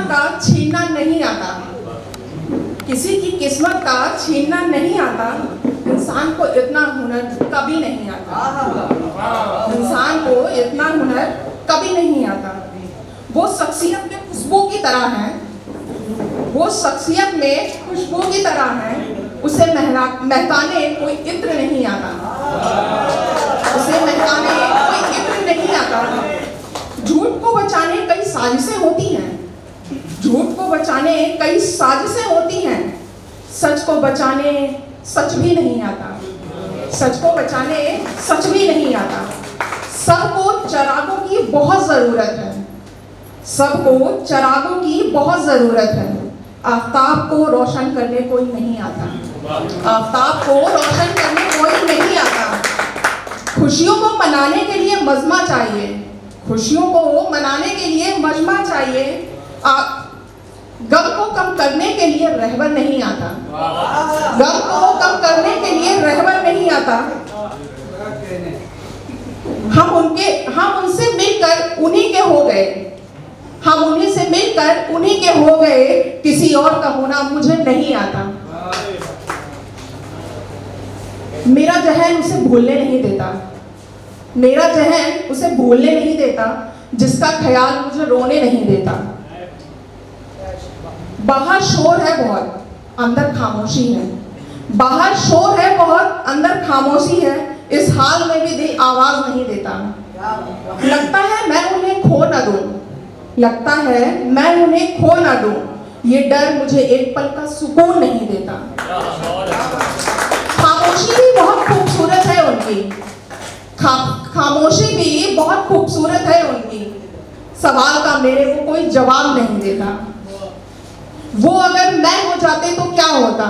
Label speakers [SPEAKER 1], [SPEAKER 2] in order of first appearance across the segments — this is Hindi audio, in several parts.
[SPEAKER 1] का छीनना नहीं आता, किसी की किस्मत का छीनना नहीं आता। इंसान को इतना हुनर कभी नहीं आता, इंसान को इतना हुनर कभी नहीं आता। वो शख्सियत में खुशबू की तरह है, वो शख्सियत में खुशबू की तरह है, उसे महकाने कोई इत्र नहीं आता, उसे महकाने कोई इत्र नहीं आता। झूठ को बचाने कई साजिशें होती हैं, झूठ को बचाने कई साजिशें होती हैं। सच को बचाने सच भी नहीं आता, सच को बचाने सच भी नहीं आता। सबको चिरागों की बहुत जरूरत है, सबको चिरागों की बहुत जरूरत है। आफताब को रोशन करने कोई नहीं आता, आफताब को रोशन करने कोई नहीं आता। खुशियों को मनाने के लिए मजमा चाहिए, खुशियों को मनाने के लिए मजमा चाहिए। गम को कम करने के लिए रहबर नहीं आता, गम को कम करने के लिए रहबर नहीं आता। हम उनसे मिलकर उन्हीं के हो गए, हम उन्हीं से मिलकर उन्हीं के हो गए। किसी और का होना मुझे नहीं आता। मेरा जहन उसे भूलने नहीं देता, मेरा जहन उसे भूलने नहीं देता, जिसका ख्याल मुझे रोने नहीं देता। बाहर शोर है बहुत, अंदर खामोशी है, बाहर शोर है बहुत, अंदर खामोशी है। इस हाल में भी दिल आवाज नहीं देता। लगता है मैं उन्हें खो न दूं, लगता है मैं उन्हें खो न दूं। ये डर मुझे एक पल का सुकून नहीं देता। खामोशी भी बहुत खूबसूरत है उनकी, खामोशी भी बहुत खूबसूरत है उनकी। सवाल का मेरे को कोई जवाब नहीं देता। वो अगर मैं हो जाते तो क्या होता,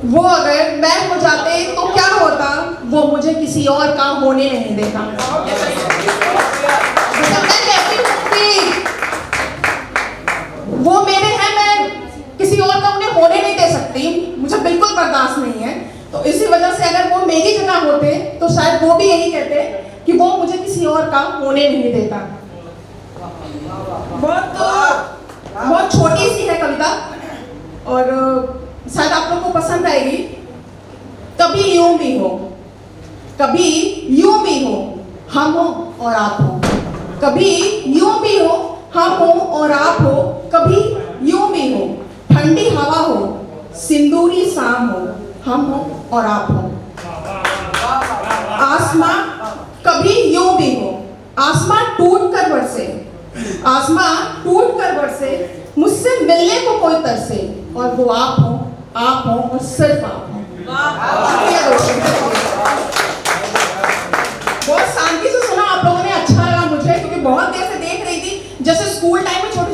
[SPEAKER 1] वो अगर मैं हो जाते तो क्या होता। वो मुझे किसी और का होने नहीं देता। मैं कहती हूँ कि वो मेरे हैं, मैं किसी और का उन्हें होने नहीं दे सकती, मुझे बिल्कुल बर्दाश्त नहीं है। तो इसी वजह से अगर वो मेरी जगह होते तो शायद वो भी यही कहते कि वो मुझे किसी और का होने नहीं देता। बहुत छोटी सी है कविता और शायद आप लोग को पसंद आएगी। कभी यूं भी हो, कभी यूं भी हो, हम हो और आप हो। कभी यूं भी हो, हम हो और आप हो। कभी यूं भी हो, ठंडी हवा हो, सिंदूरी शाम हो, हम हो और आप हो। आसमां कभी यूं भी हो, आसमां टूट कर बरसे, आसमां टूट कर बरसे, मुझसे मिलने को कोई तरसे, और वो आप हो, आप हो और सिर्फ आप हो। बहुत शांति से सुना आप लोगों ने, अच्छा लगा मुझे, क्योंकि बहुत देर से देख रही थी। जैसे स्कूल टाइम में छोटे